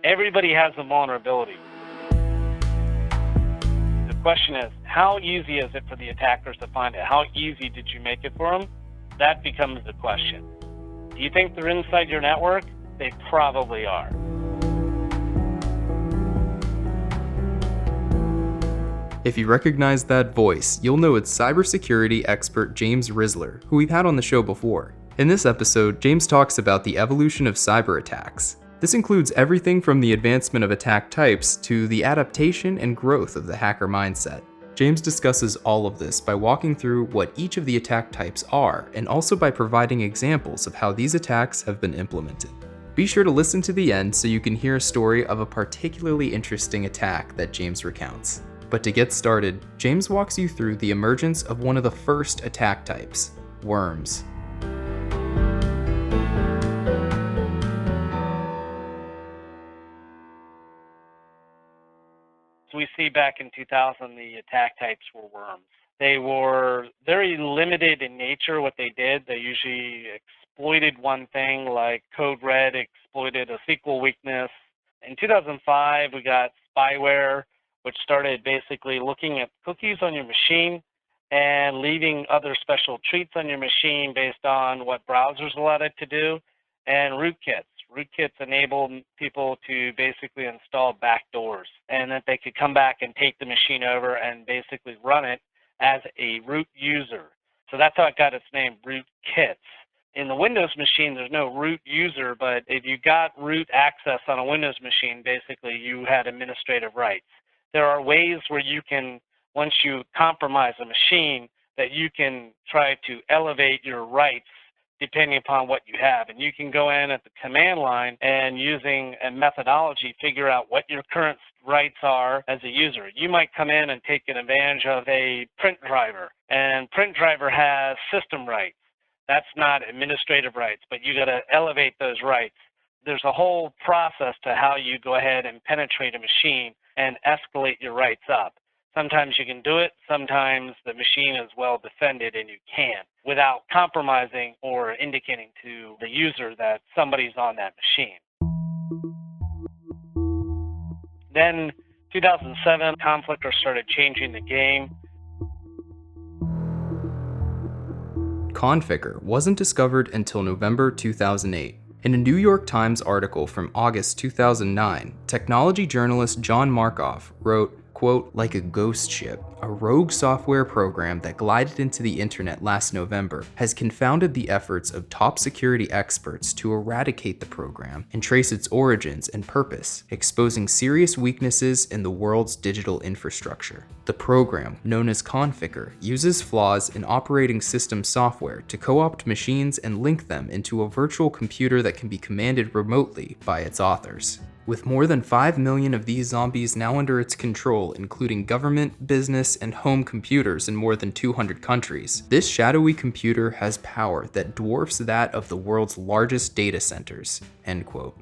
Everybody has a vulnerability. The question is, how easy is it for the attackers to find it? How easy did you make it for them? That becomes the question. Do you think they're inside your network? They probably are. If you recognize that voice, you'll know it's cybersecurity expert James Risler, who we've had on the show before. In this episode, James talks about the evolution of cyber attacks. This includes everything from the advancement of attack types to the adaptation and growth of the hacker mindset. James discusses all of this by walking through what each of the attack types are, and also by providing examples of how these attacks have been implemented. Be sure to listen to the end so you can hear a story of a particularly interesting attack that James recounts. But to get started, James walks you through the emergence of one of the first attack types, worms. So we see back in 2000, the attack types were worms. They were very limited in nature, what they did. They usually exploited one thing, like Code Red exploited a SQL weakness. In 2005, we got spyware, which started basically looking at cookies on your machine and leaving other special treats on your machine based on what browsers allowed it to do, and rootkits. Rootkits enabled people to basically install backdoors, and that they could come back and take the machine over and basically run it as a root user. So that's how it got its name, rootkits. In the Windows machine, there's no root user, but if you got root access on a Windows machine, basically you had administrative rights. There are ways where you can, once you compromise a machine, that you can try to elevate your rights depending upon what you have. And you can go in at the command line and using a methodology figure out what your current rights are as a user. You might come in and take advantage of a print driver, and print driver has system rights. That's not administrative rights, but you got to elevate those rights. There's a whole process to how you go ahead and penetrate a machine and escalate your rights up. Sometimes you can do it, sometimes the machine is well defended and you can't, without compromising or indicating to the user that somebody's on that machine. Then 2007, Conficker started changing the game. Conficker wasn't discovered until November 2008. In a New York Times article from August 2009, technology journalist John Markoff wrote, quote, "Like a ghost ship, a rogue software program that glided into the internet last November has confounded the efforts of top security experts to eradicate the program and trace its origins and purpose, exposing serious weaknesses in the world's digital infrastructure. The program, known as Conficker, uses flaws in operating system software to co-opt machines and link them into a virtual computer that can be commanded remotely by its authors. With more than 5 million of these zombies now under its control, including government, business, and home computers in more than 200 countries, this shadowy computer has power that dwarfs that of the world's largest data centers." End quote.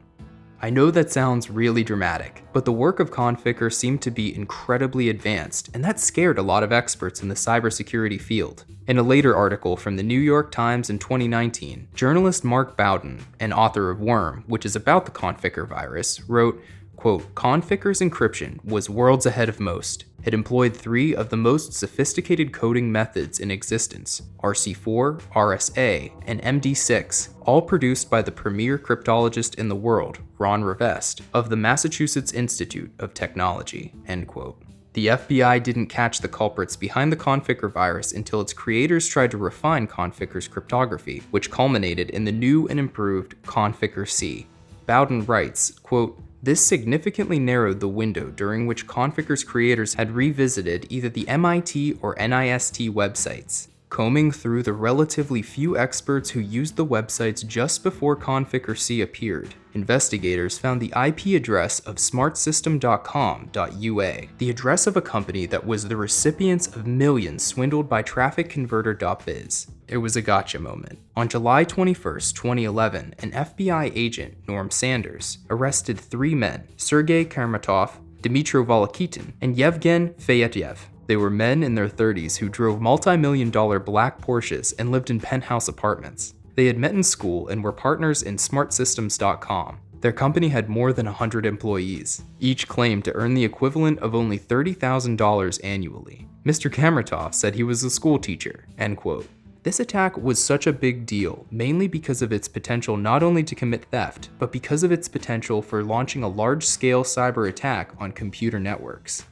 I know that sounds really dramatic, but the work of Conficker seemed to be incredibly advanced, and that scared a lot of experts in the cybersecurity field. In a later article from the New York Times in 2019, journalist Mark Bowden, an author of Worm, which is about the Conficker virus, wrote, quote, "Conficker's encryption was worlds ahead of most. It employed 3 of the most sophisticated coding methods in existence, RC4, RSA, and MD6, all produced by the premier cryptologist in the world, Ron Rivest, of the Massachusetts Institute of Technology." End quote. The FBI didn't catch the culprits behind the Conficker virus until its creators tried to refine Conficker's cryptography, which culminated in the new and improved Conficker-C. Bowden writes, quote, "This significantly narrowed the window during which Conficker's creators had revisited either the MIT or NIST websites. Combing through the relatively few experts who used the websites just before Conficker-C appeared, investigators found the IP address of smartsystem.com.ua, the address of a company that was the recipients of millions swindled by trafficconverter.biz. It was a gotcha moment. On July 21st, 2011, an FBI agent, Norm Sanders, arrested 3 men, Sergei Karmatov, Dmitry Volokitin, and Yevgen Feyetyev. They were men in their 30s who drove multi-million-dollar black Porsches and lived in penthouse apartments. They had met in school and were partners in smartsystems.com. Their company had more than 100 employees. Each claimed to earn the equivalent of only $30,000 annually. Mr. Kamartov said he was a school teacher, end quote. This attack was such a big deal, mainly because of its potential not only to commit theft, but because of its potential for launching a large-scale cyber attack on computer networks.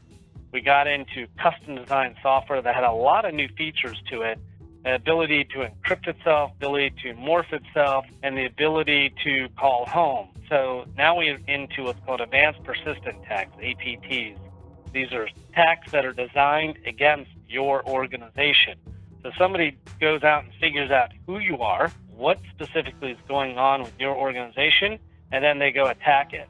We got into custom design software that had a lot of new features to it, the ability to encrypt itself, ability to morph itself, and the ability to call home. So now we're into what's called advanced persistent attacks, APTs. These are attacks that are designed against your organization. So somebody goes out and figures out who you are, what specifically is going on with your organization, and then they go attack it.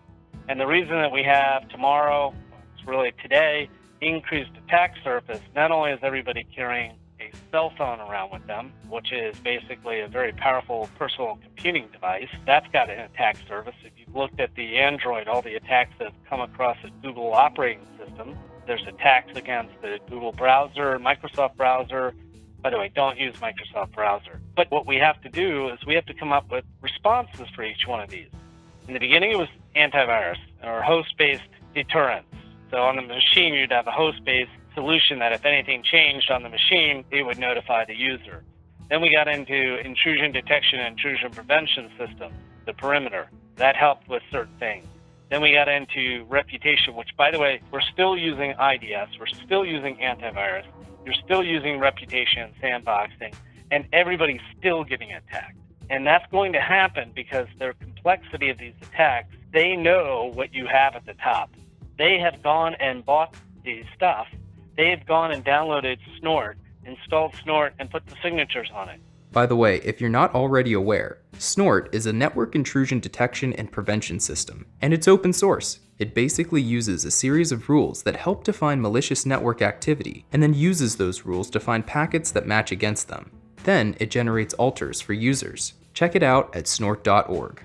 And the reason that we have tomorrow, it's really today, increased attack surface, not only is everybody carrying a cell phone around with them, which is basically a very powerful personal computing device, that's got an attack surface. If you've looked at the Android, all the attacks that have come across the Google operating system, there's attacks against the Google browser, Microsoft browser. By the way, don't use Microsoft browser. But what we have to do is we have to come up with responses for each one of these. In the beginning, it was antivirus or host-based deterrence. So on the machine, you'd have a host-based solution that if anything changed on the machine, it would notify the user. Then we got into intrusion detection and intrusion prevention system, the perimeter. That helped with certain things. Then we got into reputation, which, by the way, we're still using IDS, we're still using antivirus, you're still using reputation and sandboxing, and everybody's still getting attacked. And that's going to happen because the complexity of these attacks, they know what you have at the top. They have gone and bought the stuff. They have gone and downloaded Snort, installed Snort, and put the signatures on it. By the way, if you're not already aware, Snort is a network intrusion detection and prevention system, and it's open source. It basically uses a series of rules that help define malicious network activity, and then uses those rules to find packets that match against them. Then it generates alters for users. Check it out at snort.org.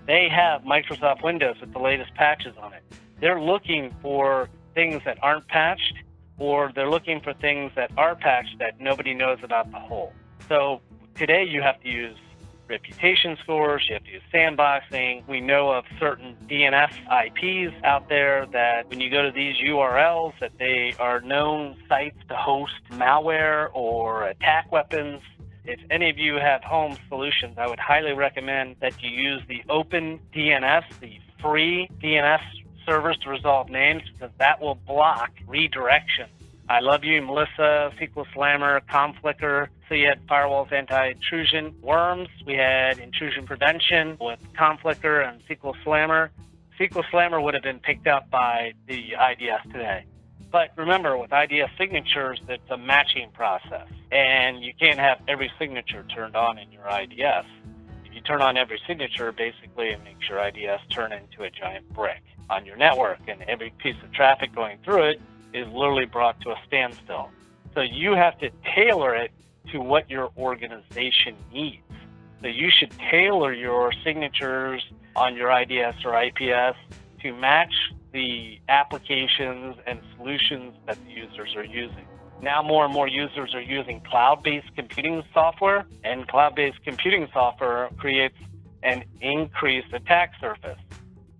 They have Microsoft Windows with the latest patches on it. They're looking for things that aren't patched, or they're looking for things that are patched that nobody knows about the whole. So today you have to use reputation scores, you have to use sandboxing. We know of certain DNS IPs out there that when you go to these URLs that they are known sites to host malware or attack weapons. If any of you have home solutions, I would highly recommend that you use the Open DNS, the free DNS servers to resolve names, because that will block redirection. I love you, Melissa, SQL Slammer, Conficker. So you had firewalls, anti-intrusion, worms. We had intrusion prevention with Conficker and SQL Slammer. SQL Slammer would have been picked up by the IDS today. But remember, with IDS signatures, it's a matching process. And you can't have every signature turned on in your IDS. If you turn on every signature, basically it makes your IDS turn into a giant brick on your network. And every piece of traffic going through it is literally brought to a standstill. So you have to tailor it to what your organization needs. So you should tailor your signatures on your IDS or IPS to match the applications and solutions that the users are using. Now more and more users are using cloud-based computing software, and cloud-based computing software creates an increased attack surface.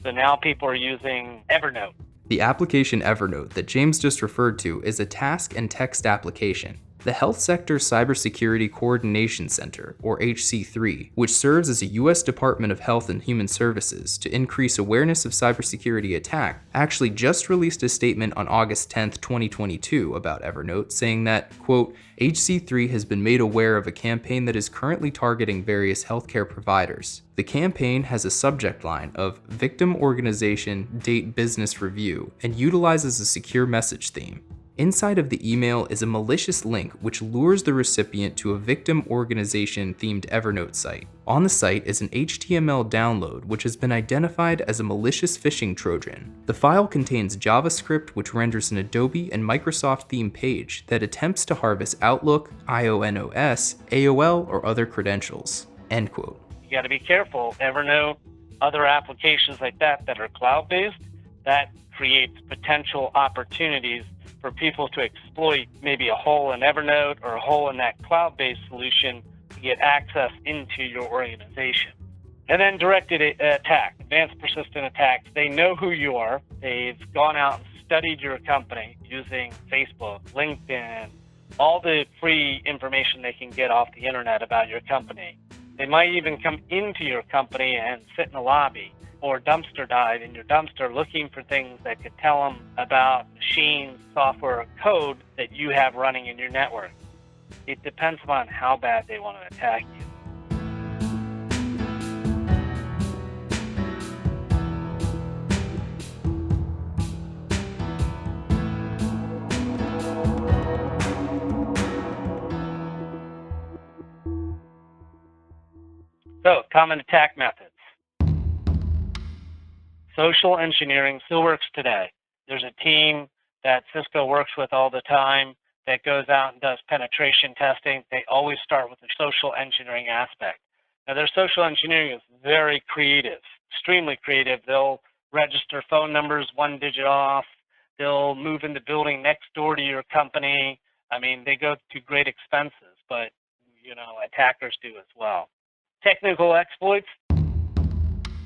So now people are using Evernote. The application Evernote that James just referred to is a task and text application. The Health Sector Cybersecurity Coordination Center, or HC3, which serves as a U.S. Department of Health and Human Services to increase awareness of cybersecurity attack, actually just released a statement on August 10, 2022 about Evernote, saying that, quote, HC3 has been made aware of a campaign that is currently targeting various healthcare providers. The campaign has a subject line of Victim Organization Date Business Review and utilizes a secure message theme. Inside of the email is a malicious link which lures the recipient to a victim organization themed Evernote site. On the site is an HTML download which has been identified as a malicious phishing Trojan. The file contains JavaScript which renders an Adobe and Microsoft theme page that attempts to harvest Outlook, IONOS, AOL, or other credentials. End quote. You got to be careful. Evernote, other applications like that are cloud-based, that creates potential opportunities for people to exploit maybe a hole in Evernote or a hole in that cloud-based solution to get access into your organization. And then directed attack, advanced persistent attacks. They know who you are. They've gone out and studied your company using Facebook, LinkedIn, all the free information they can get off the internet about your company. They might even come into your company and sit in the lobby or dumpster dive in your dumpster looking for things that could tell them about machines, software, or code that you have running in your network. It depends upon how bad they want to attack you. So, common attack methods. Social engineering still works today. There's a team that Cisco works with all the time that goes out and does penetration testing. They always start with the social engineering aspect. Now, their social engineering is very creative, extremely creative. They'll register phone numbers 1 digit off. They'll move in the building next door to your company. I mean, they go to great expenses, but, attackers do as well. Technical exploits.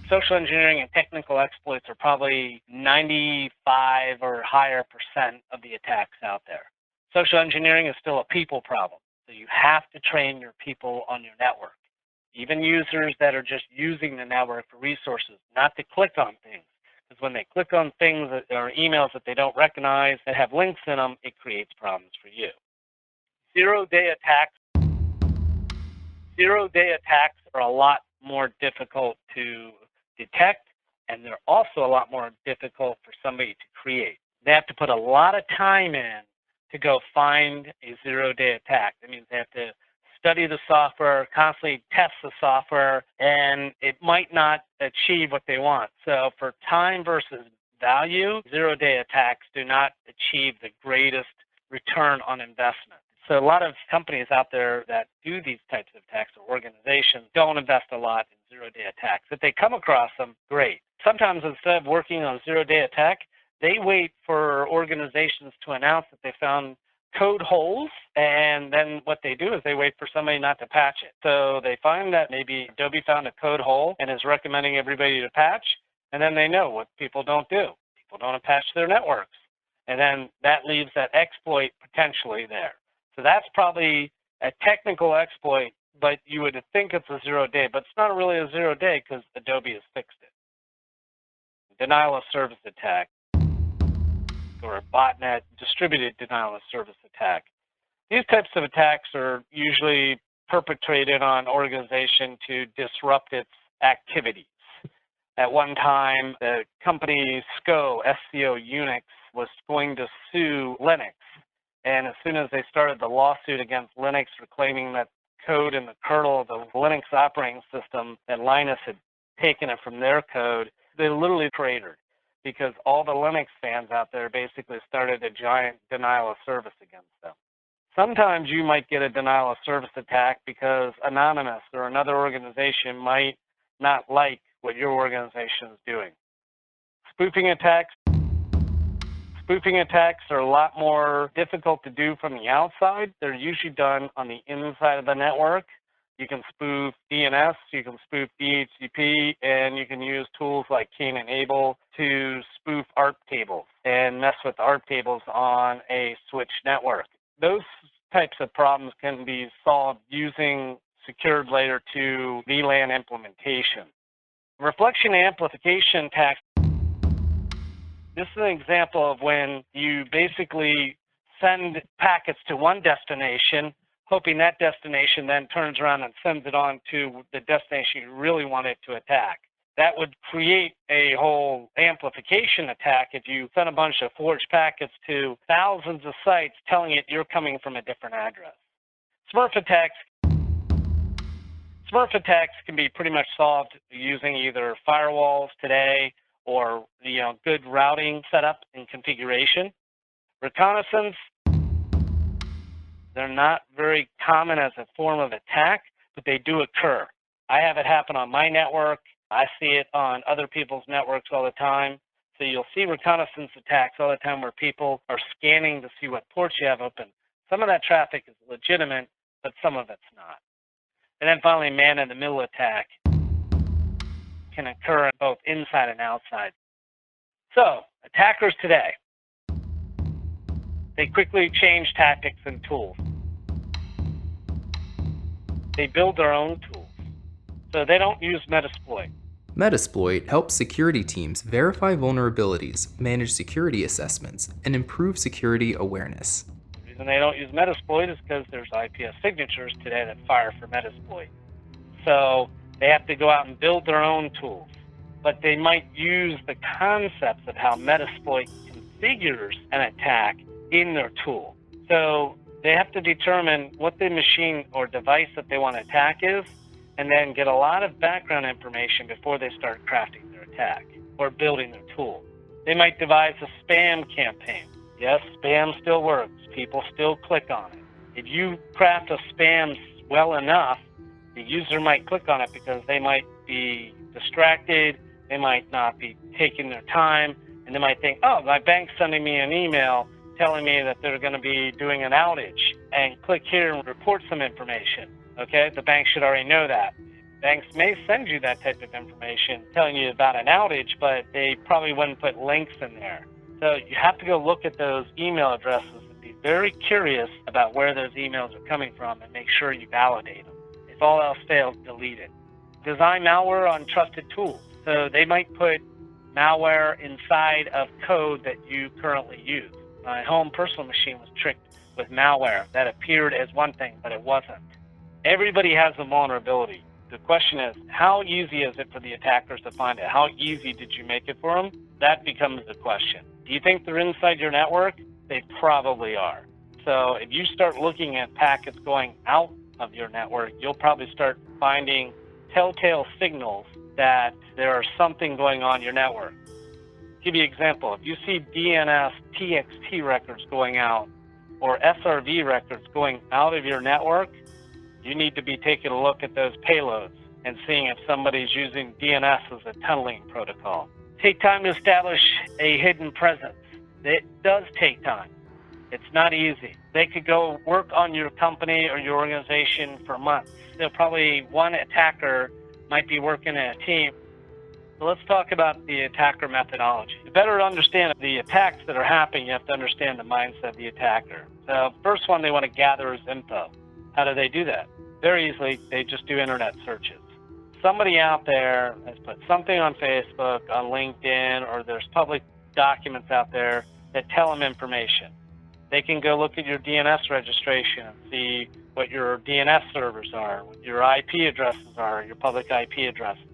Social engineering and technical exploits are probably 95 or higher % of the attacks out there. Social engineering is still a people problem, so you have to train your people on your network. Even users that are just using the network for resources, not to click on things, because when they click on things or emails that they don't recognize that have links in them, it creates problems for you. Zero-day attacks. Zero-day attacks are a lot more difficult to detect, and they're also a lot more difficult for somebody to create. They have to put a lot of time in to go find a zero-day attack. That means they have to study the software, constantly test the software, and it might not achieve what they want. So for time versus value, zero-day attacks do not achieve the greatest return on investment. So a lot of companies out there that do these types of attacks or organizations don't invest a lot in zero-day attacks. If they come across them, great. Sometimes instead of working on a zero-day attack, they wait for organizations to announce that they found code holes, and then what they do is they wait for somebody not to patch it. So they find that maybe Adobe found a code hole and is recommending everybody to patch, and then they know what people don't do. People don't patch their networks. And then that leaves that exploit potentially there. So that's probably a technical exploit, but you would think it's a zero-day, but it's not really a zero-day because Adobe has fixed it. Denial of service attack, or a botnet distributed denial of service attack. These types of attacks are usually perpetrated on an organization to disrupt its activities. At one time, the company SCO, SCO Unix, was going to sue Linux. And as soon as they started the lawsuit against Linux for claiming that code in the kernel of the Linux operating system, that Linus had taken it from their code, they literally cratered because all the Linux fans out there basically started a giant denial of service against them. Sometimes you might get a denial of service attack because Anonymous or another organization might not like what your organization is doing. Spoofing attacks. Spoofing attacks are a lot more difficult to do from the outside. They're usually done on the inside of the network. You can spoof DNS, you can spoof DHCP, and you can use tools like Cain and Abel to spoof ARP tables and mess with ARP tables on a switch network. Those types of problems can be solved using secured layer 2 VLAN implementation. Reflection amplification attacks. This is an example of when you basically send packets to one destination, hoping that destination then turns around and sends it on to the destination you really want it to attack. That would create a whole amplification attack if you send a bunch of forged packets to thousands of sites telling it you're coming from a different address. Smurf attacks can be pretty much solved using either firewalls today or good routing setup and configuration. Reconnaissance, they're not very common as a form of attack, but they do occur. I have it happen on my network. I see it on other people's networks all the time. So you'll see reconnaissance attacks all the time where people are scanning to see what ports you have open. Some of that traffic is legitimate, but some of it's not. And then finally, man-in-the-middle attack. can occur both inside and outside. So, attackers today, they quickly change tactics and tools. They build their own tools. So they don't use Metasploit. Metasploit helps security teams verify vulnerabilities, manage security assessments, and improve security awareness. The reason they don't use Metasploit is because there's IPS signatures today that fire for Metasploit. So they have to go out and build their own tools. But they might use the concepts of how Metasploit configures an attack in their tool. So they have to determine what the machine or device that they want to attack is, and then get a lot of background information before they start crafting their attack or building their tool. They might devise a spam campaign. Yes, spam still works. People still click on it. If you craft a spam well enough, the user might click on it because they might be distracted, they might not be taking their time, and they might think, oh, my bank's sending me an email telling me that they're going to be doing an outage, and click here and report some information. Okay, the bank should already know that. Banks may send you that type of information telling you about an outage, but they probably wouldn't put links in there. So you have to go look at those email addresses and be very curious about where those emails are coming from and make sure you validate them. If all else fails, delete it. Design malware on trusted tools. So they might put malware inside of code that you currently use. My home personal machine was tricked with malware that appeared as one thing, but it wasn't. Everybody has a vulnerability. The question is, how easy is it for the attackers to find it? How easy did you make it for them? That becomes the question. Do you think they're inside your network? They probably are. So if you start looking at packets going out of your network, you'll probably start finding telltale signals that there is something going on in your network. I'll give you an example. If you see DNS TXT records going out or SRV records going out of your network, you need to be taking a look at those payloads and seeing if somebody's using DNS as a tunneling protocol. Take time to establish a hidden presence. It does take time. It's not easy. They could go work on your company or your organization for months. They'll probably, one attacker might be working in a team. So let's talk about the attacker methodology. To better understand the attacks that are happening, you have to understand the mindset of the attacker. So first one, they want to gather is info. How do they do that? Very easily, they just do internet searches. Somebody out there has put something on Facebook, on LinkedIn, or there's public documents out there that tell them information. They can go look at your DNS registration and see what your DNS servers are, what your IP addresses are, your public IP addresses.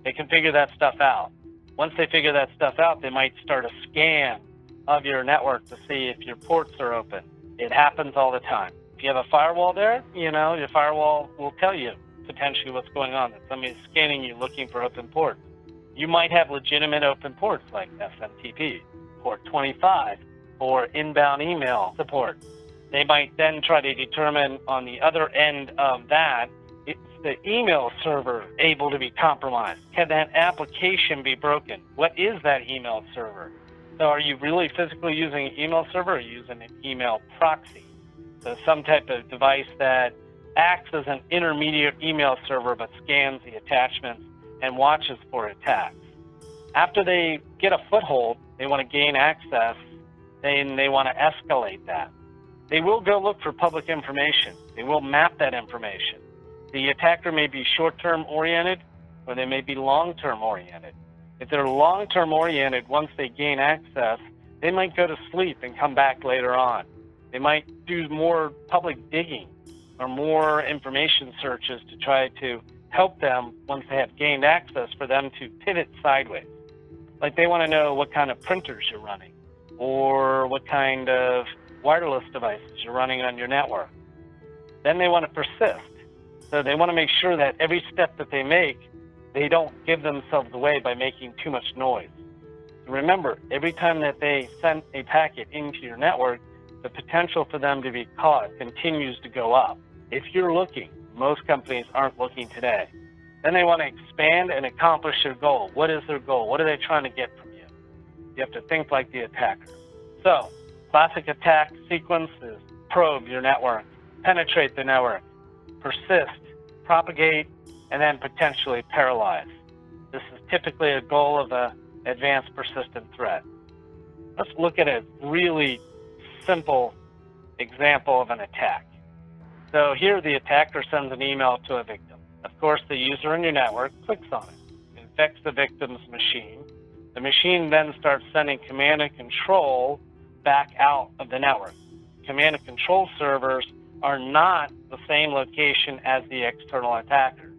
They can figure that stuff out. Once they figure that stuff out, they might start a scan of your network to see if your ports are open. It happens all the time. If you have a firewall there, your firewall will tell you potentially what's going on, that somebody's scanning you looking for open ports. You might have legitimate open ports like SMTP, port 25, or inbound email support. They might then try to determine on the other end of that, is the email server able to be compromised? Can that application be broken? What is that email server? So are you really physically using an email server or using an email proxy? So some type of device that acts as an intermediate email server but scans the attachments and watches for attacks. After they get a foothold, they want to gain access, then they want to escalate that. They will go look for public information. They will map that information. The attacker may be short-term oriented or they may be long-term oriented. If they're long-term oriented, once they gain access, they might go to sleep and come back later on. They might do more public digging or more information searches to try to help them once they have gained access for them to pivot sideways. Like they want to know what kind of printers you're running or what kind of wireless devices you're running on your network. Then they want to persist. So they want to make sure that every step that they make, they don't give themselves away by making too much noise. Remember, every time that they send a packet into your network, the potential for them to be caught continues to go up. If you're looking, most companies aren't looking today. Then they want to expand and accomplish their goal. What is their goal? What are they trying to get from you? You have to think like the attacker. So, classic attack sequence is probe your network, penetrate the network, persist, propagate, and then potentially paralyze. This is typically a goal of an advanced persistent threat. Let's look at a really simple example of an attack. So here the attacker sends an email to a victim. Of course, the user in your network clicks on it, infects the victim's machine. The machine then starts sending command and control back out of the network. Command and control servers are not the same location as the external attacker.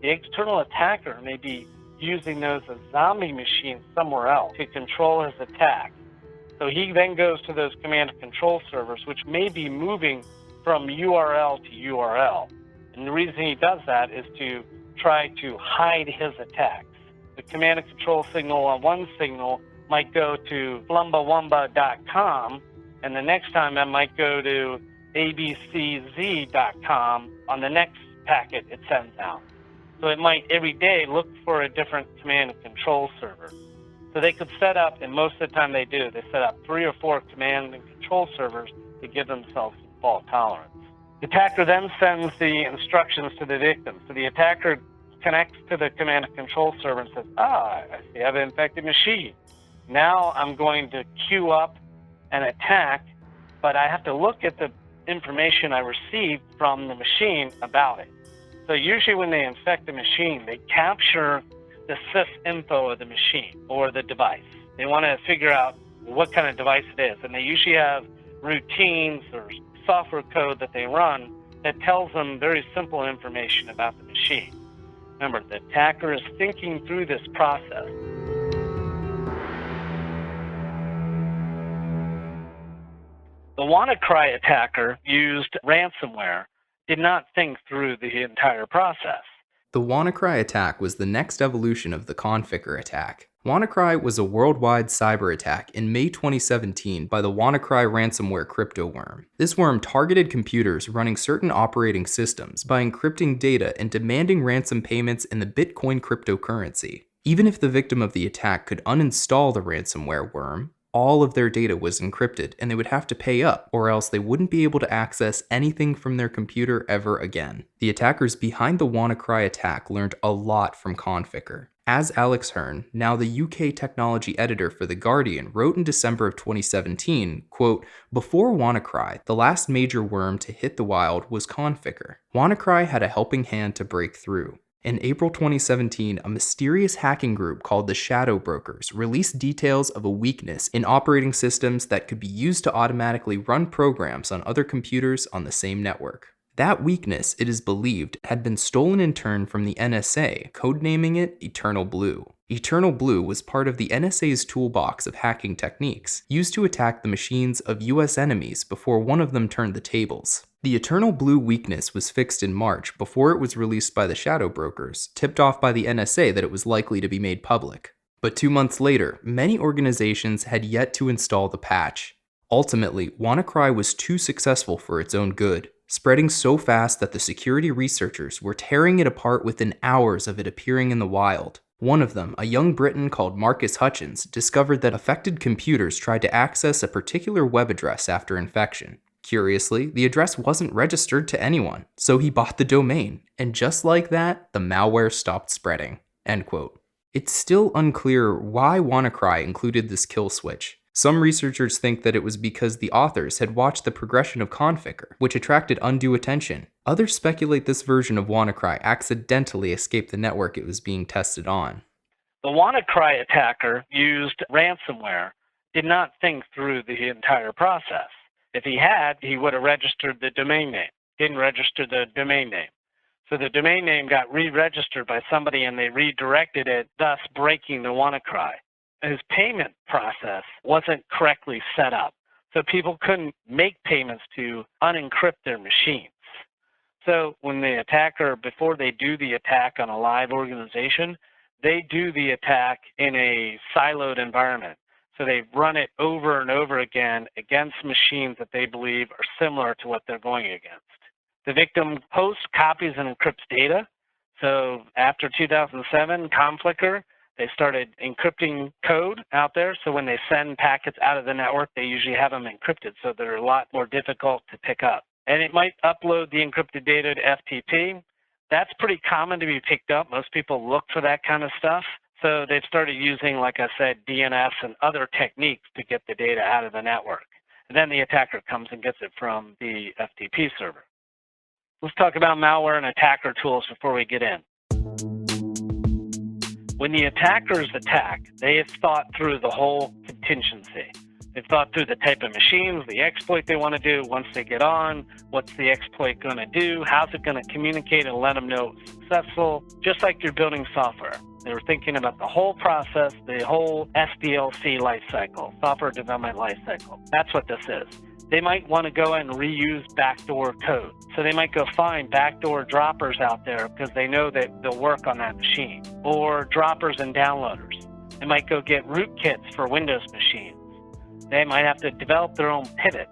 The external attacker may be using those as zombie machines somewhere else to control his attack. So he then goes to those command and control servers, which may be moving from URL to URL. And the reason he does that is to try to hide his attacks. The command and control signal on one signal might go to flumbawumba.com, and the next time it might go to abcz.com on the next packet it sends out. So it might every day look for a different command and control server. So they could set up, and most of the time they set up 3 or 4 command and control servers to give themselves some fault tolerance. The attacker then sends the instructions to the victim. So the attacker connects to the command and control server and says, I see I have an infected machine. Now I'm going to queue up an attack, but I have to look at the information I received from the machine about it. So usually when they infect the machine, they capture the sys info of the machine or the device. They want to figure out what kind of device it is, and they usually have routines or software code that they run that tells them very simple information about the machine. Remember, the attacker is thinking through this process. The WannaCry attacker used ransomware, did not think through the entire process. The WannaCry attack was the next evolution of the Conficker attack. WannaCry was a worldwide cyber attack in May 2017 by the WannaCry ransomware crypto worm. This worm targeted computers running certain operating systems by encrypting data and demanding ransom payments in the Bitcoin cryptocurrency. Even if the victim of the attack could uninstall the ransomware worm, all of their data was encrypted and they would have to pay up, or else they wouldn't be able to access anything from their computer ever again. The attackers behind the WannaCry attack learned a lot from Conficker. As Alex Hearn, now the UK technology editor for The Guardian, wrote in December of 2017, quote, "Before WannaCry, the last major worm to hit the wild was Conficker. WannaCry had a helping hand to break through. In April 2017, a mysterious hacking group called the Shadow Brokers released details of a weakness in operating systems that could be used to automatically run programs on other computers on the same network. That weakness, it is believed, had been stolen in turn from the NSA, codenaming it Eternal Blue. Eternal Blue was part of the NSA's toolbox of hacking techniques, used to attack the machines of US enemies before one of them turned the tables. The Eternal Blue weakness was fixed in March before it was released by the Shadow Brokers, tipped off by the NSA that it was likely to be made public. But 2 months later, many organizations had yet to install the patch. Ultimately, WannaCry was too successful for its own good, spreading so fast that the security researchers were tearing it apart within hours of it appearing in the wild. One of them, a young Briton called Marcus Hutchins, discovered that affected computers tried to access a particular web address after infection. Curiously, the address wasn't registered to anyone, so he bought the domain, and just like that, the malware stopped spreading." End quote. It's still unclear why WannaCry included this kill switch. Some researchers think that it was because the authors had watched the progression of Conficker, which attracted undue attention. Others speculate this version of WannaCry accidentally escaped the network it was being tested on. The WannaCry attacker used ransomware, did not think through the entire process. If he had, he would have registered the domain name. Didn't register the domain name. So the domain name got re-registered by somebody and they redirected it, thus breaking the WannaCry. His payment process wasn't correctly set up. So people couldn't make payments to unencrypt their machines. So when the attacker, before they do the attack on a live organization, they do the attack in a siloed environment. So they run it over and over again against machines that they believe are similar to what they're going against. The victim posts, copies, and encrypts data. So after 2007, Conficker, they started encrypting code out there. So when they send packets out of the network, they usually have them encrypted. So they're a lot more difficult to pick up. And it might upload the encrypted data to FTP. That's pretty common to be picked up. Most people look for that kind of stuff. So they've started using, like I said, DNS and other techniques to get the data out of the network. And then the attacker comes and gets it from the FTP server. Let's talk about malware and attacker tools before we get in. When the attackers attack, they have thought through the whole contingency. They've thought through the type of machines, the exploit they want to do once they get on, what's the exploit going to do, how's it going to communicate and let them know it's successful, just like you're building software. They were thinking about the whole process, the whole SDLC lifecycle, software development lifecycle. That's what this is. They might want to go and reuse backdoor code. So they might go find backdoor droppers out there because they know that they'll work on that machine, or droppers and downloaders. They might go get rootkits for Windows machines. They might have to develop their own pivots.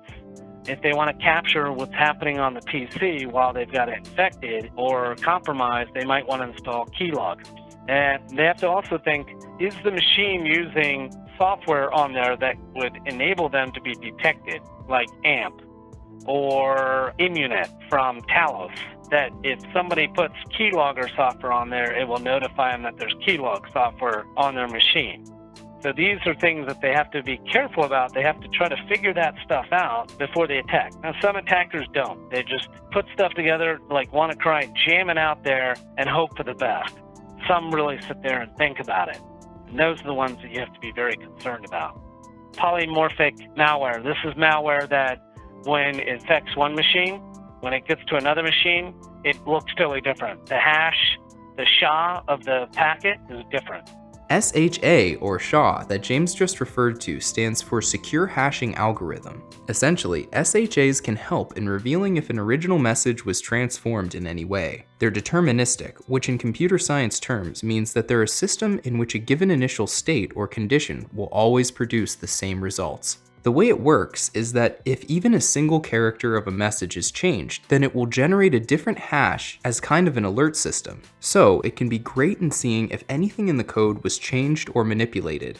If they want to capture what's happening on the PC while they've got it infected or compromised, they might want to install keyloggers. And they have to also think, is the machine using software on there that would enable them to be detected, like AMP or Immunet from Talos, that if somebody puts keylogger software on there, it will notify them that there's keylog software on their machine. So these are things that they have to be careful about. They have to try to figure that stuff out before they attack. Now, some attackers don't. They just put stuff together like WannaCry, jam it out there, and hope for the best. Some really sit there and think about it. And those are the ones that you have to be very concerned about. Polymorphic malware. This is malware that when it infects one machine, when it gets to another machine, it looks totally different. The hash, the SHA of the packet is different. SHA, or SHA, that James just referred to stands for Secure Hashing Algorithm. Essentially, SHAs can help in revealing if an original message was transformed in any way. They're deterministic, which in computer science terms means that they're a system in which a given initial state or condition will always produce the same results. The way it works is that if even a single character of a message is changed, then it will generate a different hash as kind of an alert system. So it can be great in seeing if anything in the code was changed or manipulated.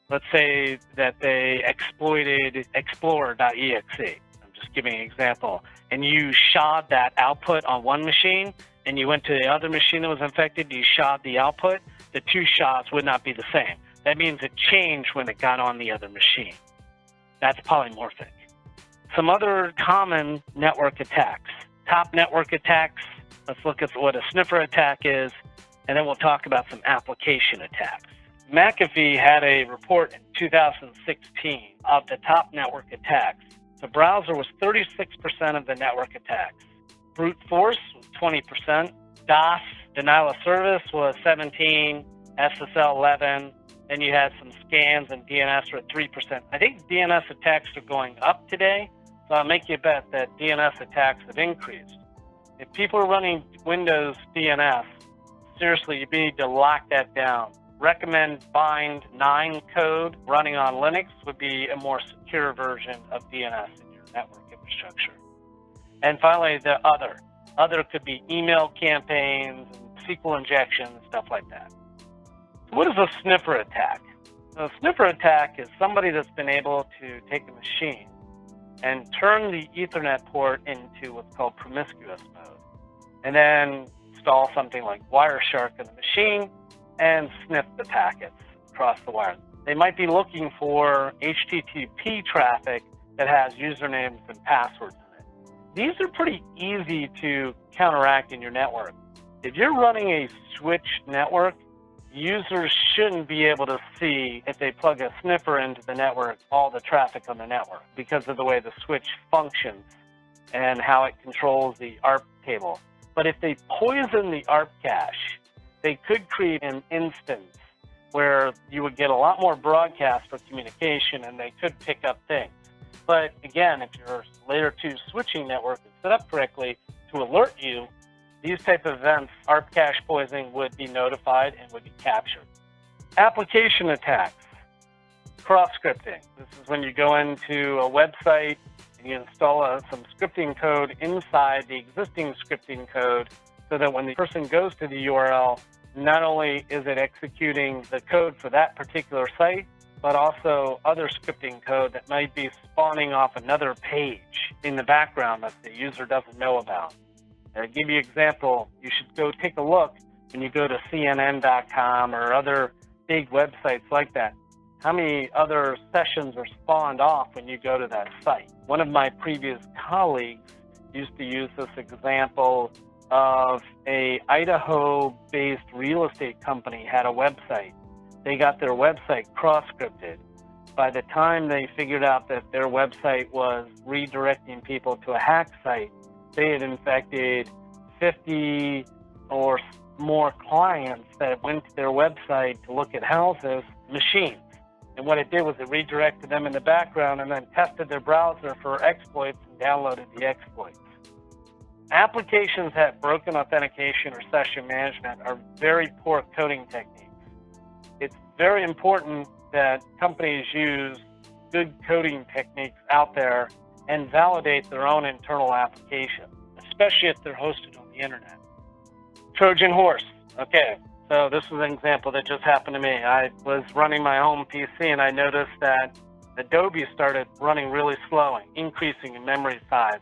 Let's say that they exploited explorer.exe. I'm just giving an example. And you SHA'd that output on one machine, and you went to the other machine that was infected, you SHA'd the output, the two SHAs would not be the same. That means it changed when it got on the other machine. That's polymorphic. Some other common network attacks. Top network attacks, let's look at what a sniffer attack is, and then we'll talk about some application attacks. McAfee had a report in 2016 of the top network attacks. The browser was 36% of the network attacks. Brute force was 20%. DOS, denial of service, was 17%, SSL 11%. Then you had some scans and DNS were at 3%. I think DNS attacks are going up today, so I'll make you a bet that DNS attacks have increased. If people are running Windows DNS, seriously, you need to lock that down. Recommend bind 9 code running on Linux would be a more secure version of DNS in your network infrastructure. And finally, the other. Other could be email campaigns, and SQL injection, and stuff like that. What is a sniffer attack? A sniffer attack is somebody that's been able to take a machine and turn the Ethernet port into what's called promiscuous mode, and then install something like Wireshark in the machine and sniff the packets across the wire. They might be looking for HTTP traffic that has usernames and passwords in it. These are pretty easy to counteract in your network. If you're running a switch network, users shouldn't be able to see, if they plug a sniffer into the network, all the traffic on the network because of the way the switch functions and how it controls the ARP table. But if they poison the ARP cache, they could create an instance where you would get a lot more broadcast for communication and they could pick up things. But again, if your layer 2 switching network is set up correctly to alert you, these type of events, ARP cache poisoning, would be notified and would be captured. Application attacks, cross-scripting. This is when you go into a website and you install some scripting code inside the existing scripting code so that when the person goes to the URL, not only is it executing the code for that particular site, but also other scripting code that might be spawning off another page in the background that the user doesn't know about. I'll give you an example. You should go take a look when you go to CNN.com or other big websites like that, how many other sessions are spawned off when you go to that site? One of my previous colleagues used to use this example of a Idaho-based real estate company had a website. They got their website cross-scripted. By the time they figured out that their website was redirecting people to a hack site, they had infected 50 or more clients that went to their website to look at houses, machines. And what it did was it redirected them in the background and then tested their browser for exploits and downloaded the exploits. Applications that have broken authentication or session management are very poor coding techniques. It's very important that companies use good coding techniques out there and validate their own internal applications, especially if they're hosted on the internet. Trojan horse. Okay, so this was an example that just happened to me. I was running my home PC and I noticed that Adobe started running really slow and increasing in memory size.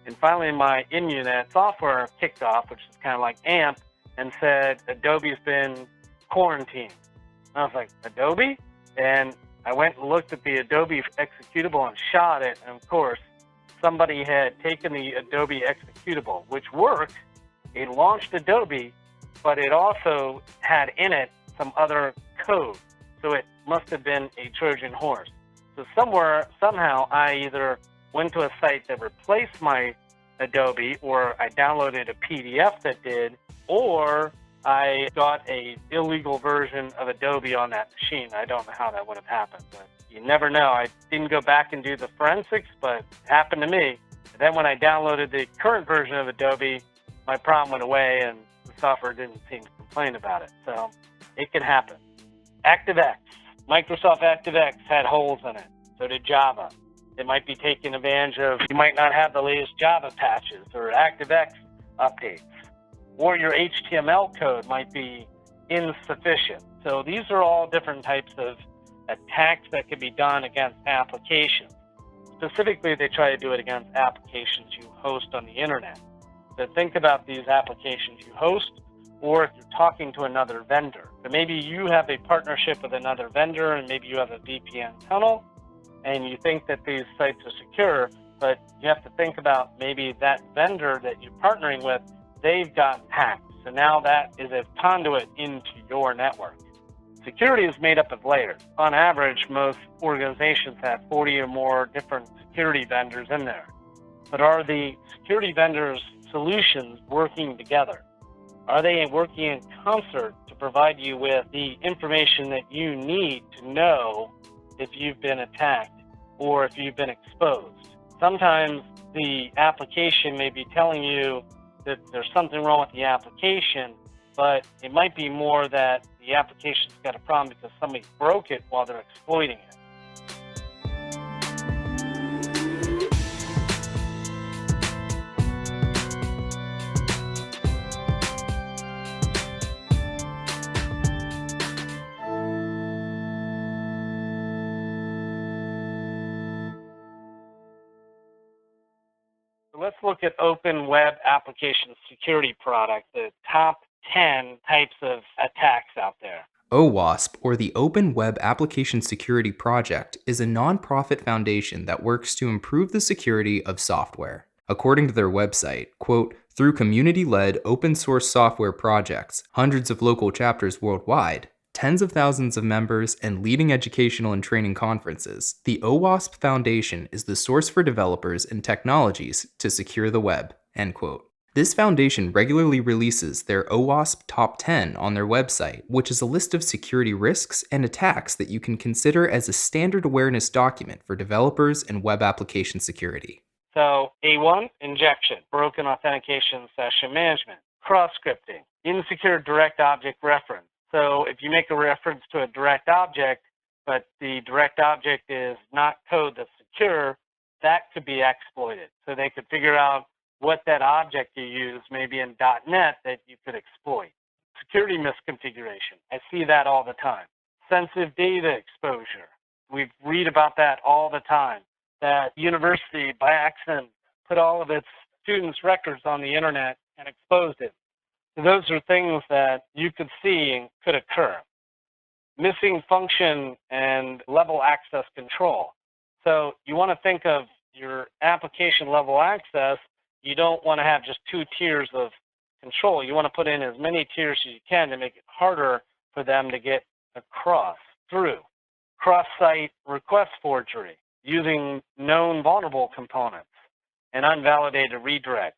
And finally my in-unit software kicked off, which is kind of like AMP, and said Adobe's been quarantined. And I was like, Adobe? And I went and looked at the Adobe executable and shot it, and of course, somebody had taken the Adobe executable, which worked. It launched Adobe, but it also had in it some other code. So it must have been a Trojan horse. So somehow, I either went to a site that replaced my Adobe, or I downloaded a PDF that did, or I got an illegal version of Adobe on that machine. I don't know how that would have happened, but you never know. I didn't go back and do the forensics, but it happened to me. And then when I downloaded the current version of Adobe, my problem went away and the software didn't seem to complain about it. So it can happen. ActiveX. Microsoft ActiveX had holes in it. So did Java. It might be taking advantage of, you might not have the latest Java patches or ActiveX updates. Or your HTML code might be insufficient. So these are all different types of attacks that can be done against applications. Specifically, they try to do it against applications you host on the internet. So think about these applications you host, or if you're talking to another vendor. So maybe you have a partnership with another vendor, and maybe you have a VPN tunnel, and you think that these sites are secure, but you have to think about maybe that vendor that you're partnering with, they've gotten hacked. So now that is a conduit into your network. Security is made up of layers. On average, most organizations have 40 or more different security vendors in there. But are the security vendors' solutions working together? Are they working in concert to provide you with the information that you need to know if you've been attacked or if you've been exposed? Sometimes the application may be telling you that there's something wrong with the application, but it might be more that the application's got a problem because somebody broke it while they're exploiting it. Let's look at Open Web Application Security product, the top 10 types of attacks out there. OWASP, or the Open Web Application Security Project, is a nonprofit foundation that works to improve the security of software. According to their website, quote, through community-led open source software projects, hundreds of local chapters worldwide, tens of thousands of members, and leading educational and training conferences, the OWASP Foundation is the source for developers and technologies to secure the web, end quote. This foundation regularly releases their OWASP Top 10 on their website, which is a list of security risks and attacks that you can consider as a standard awareness document for developers and web application security. So, A1, injection, broken authentication session management, cross-scripting, insecure direct object reference. So if you make a reference to a direct object, but the direct object is not code that's secure, that could be exploited. So they could figure out what that object you use, maybe in .NET, that you could exploit. Security misconfiguration. I see that all the time. Sensitive data exposure. We read about that all the time. That university, by accident, put all of its students' records on the internet and exposed it. So those are things that you could see and could occur. Missing function and level access control. So you want to think of your application level access. You don't want to have just 2 tiers of control. You want to put in as many tiers as you can to make it harder for them to get across, through. Cross-site request forgery, using known vulnerable components and unvalidated redirects.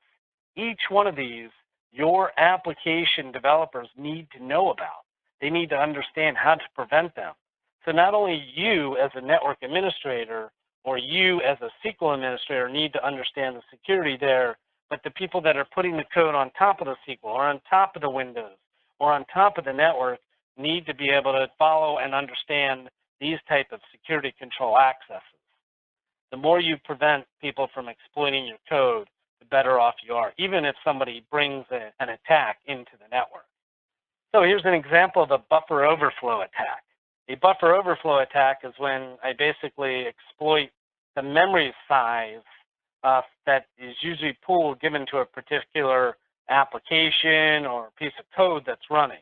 Each one of these, your application developers need to know about. They need to understand how to prevent them. So not only you as a network administrator or you as a SQL administrator need to understand the security there, but the people that are putting the code on top of the SQL or on top of the Windows or on top of the network need to be able to follow and understand these type of security control accesses. The more you prevent people from exploiting your code, the better off you are, even if somebody brings an attack into the network. So here's an example of a buffer overflow attack. A buffer overflow attack is when I basically exploit the memory size that is usually pooled given to a particular application or piece of code that's running.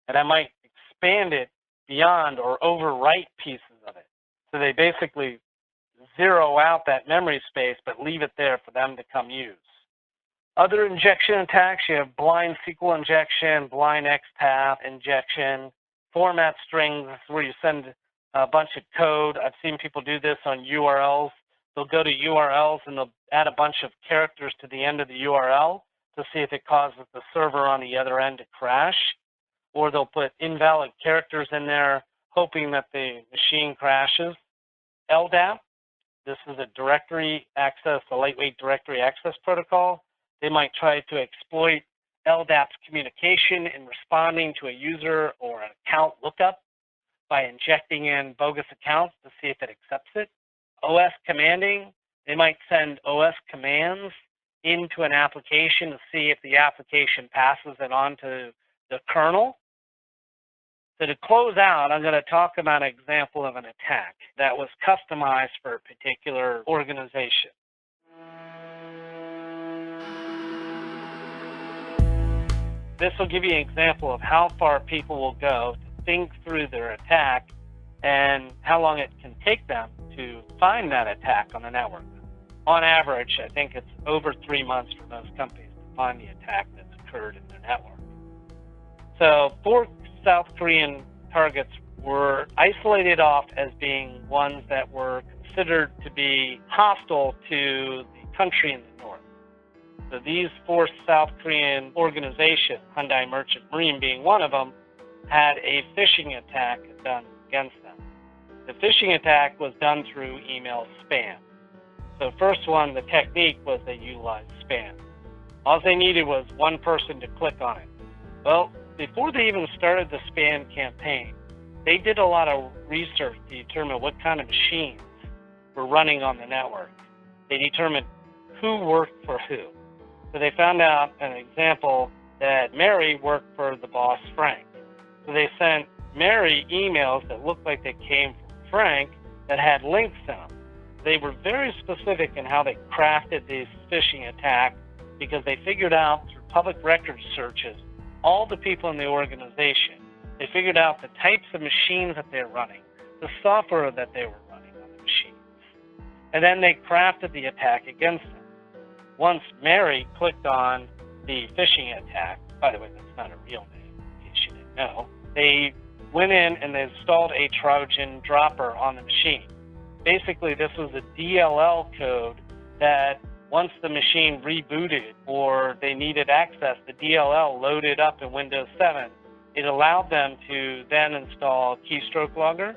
And I might expand it beyond or overwrite pieces of it. So they basically zero out that memory space but leave it there for them to come use. Other injection attacks, you have blind SQL injection, blind XPath injection, format strings where you send a bunch of code. I've seen people do this on URLs. They'll go to URLs and they'll add a bunch of characters to the end of the URL to see if it causes the server on the other end to crash. Or they'll put invalid characters in there hoping that the machine crashes. LDAP, this is a directory access, a lightweight directory access protocol. They might try to exploit LDAP's communication in responding to a user or an account lookup by injecting in bogus accounts to see if it accepts it. OS commanding, they might send OS commands into an application to see if the application passes it on to the kernel. So to close out, I'm going to talk about an example of an attack that was customized for a particular organization. This will give you an example of how far people will go to think through their attack and how long it can take them to find that attack on the network. On average, I think it's over 3 months for most companies to find the attack that's occurred in their network. So 4 South Korean targets were isolated off as being ones that were considered to be hostile to the country in the north. So these 4 South Korean organizations, Hyundai Merchant Marine being one of them, had a phishing attack done against them. The phishing attack was done through email spam. So first one, the technique was they utilized spam. All they needed was one person to click on it. Well, before they even started the spam campaign, they did a lot of research to determine what kind of machines were running on the network. They determined who worked for who. So they found out an example that Mary worked for the boss, Frank. So they sent Mary emails that looked like they came from Frank that had links in them. They were very specific in how they crafted this phishing attack because they figured out through public record searches all the people in the organization. They figured out the types of machines that they're running, the software that they were running on the machines. And then they crafted the attack against them. Once Mary clicked on the phishing attack, by the way, that's not a real name, in case you didn't know, they went in and they installed a Trojan dropper on the machine. Basically, this was a DLL code that once the machine rebooted or they needed access, the DLL loaded up in Windows 7. It allowed them to then install Keystroke Logger,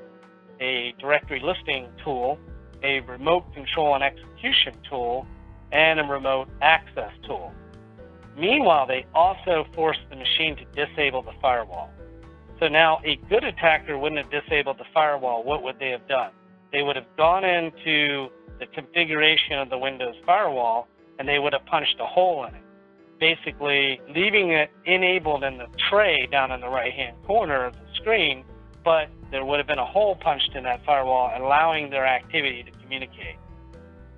a directory listing tool, a remote control and execution tool, and a remote access tool. Meanwhile, they also forced the machine to disable the firewall. So now a good attacker wouldn't have disabled the firewall. What would they have done? They would have gone into the configuration of the Windows firewall and they would have punched a hole in it, basically leaving it enabled in the tray down in the right-hand corner of the screen, but there would have been a hole punched in that firewall, allowing their activity to communicate.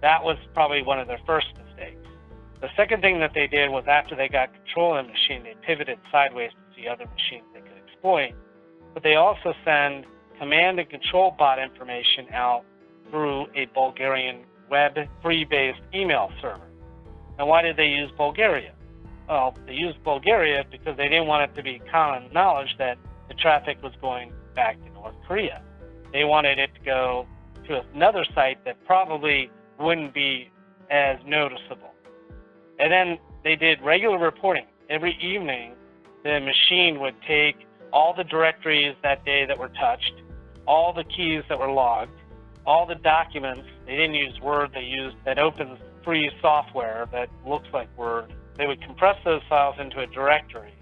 That was probably one of their first mistakes. The second thing that they did was after they got control of the machine, they pivoted sideways to see other machines they could exploit. But they also send command and control bot information out through a Bulgarian web-free-based email server. Now, why did they use Bulgaria? Well, they used Bulgaria because they didn't want it to be common knowledge that the traffic was going back to North Korea. They wanted it to go to another site that probably wouldn't be as noticeable. And then they did regular reporting. Every evening, the machine would take all the directories that day that were touched, all the keys that were logged, all the documents. They didn't use Word, they used that open free software that looks like Word. They would compress those files into a directory,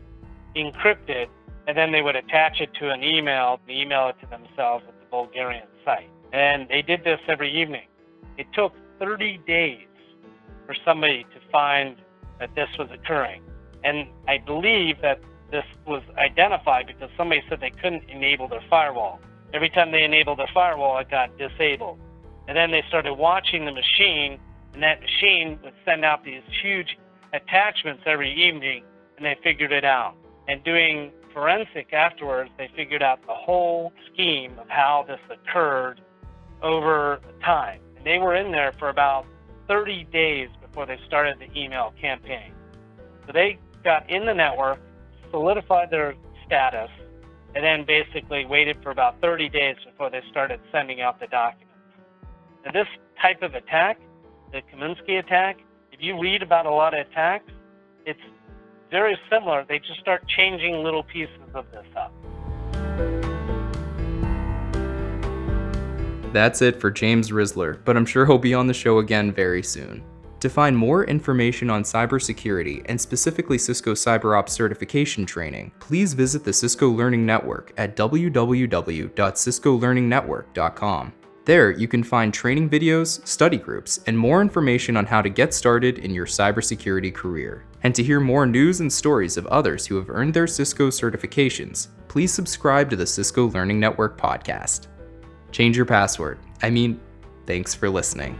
encrypt it, and then they would attach it to an email, and email it to themselves at the Bulgarian site. And they did this every evening. It took 30 days for somebody to find that this was occurring. And I believe that this was identified because somebody said they couldn't enable their firewall. Every time they enabled their firewall, it got disabled. And then they started watching the machine, and that machine would send out these huge attachments every evening, and they figured it out. And doing forensic afterwards, they figured out the whole scheme of how this occurred over time. And they were in there for about 30 days before they started the email campaign. So they got in the network, solidified their status, and then basically waited for about 30 days before they started sending out the documents. Now, this type of attack, the Kaminsky attack, if you read about a lot of attacks, it's very similar. They just start changing little pieces of this up. That's it for James Risler, but I'm sure he'll be on the show again very soon. To find more information on cybersecurity and specifically Cisco CyberOps certification training, please visit the Cisco Learning Network at www.ciscolearningnetwork.com. There, you can find training videos, study groups, and more information on how to get started in your cybersecurity career. And to hear more news and stories of others who have earned their Cisco certifications, please subscribe to the Cisco Learning Network podcast. Change your password. Thanks for listening.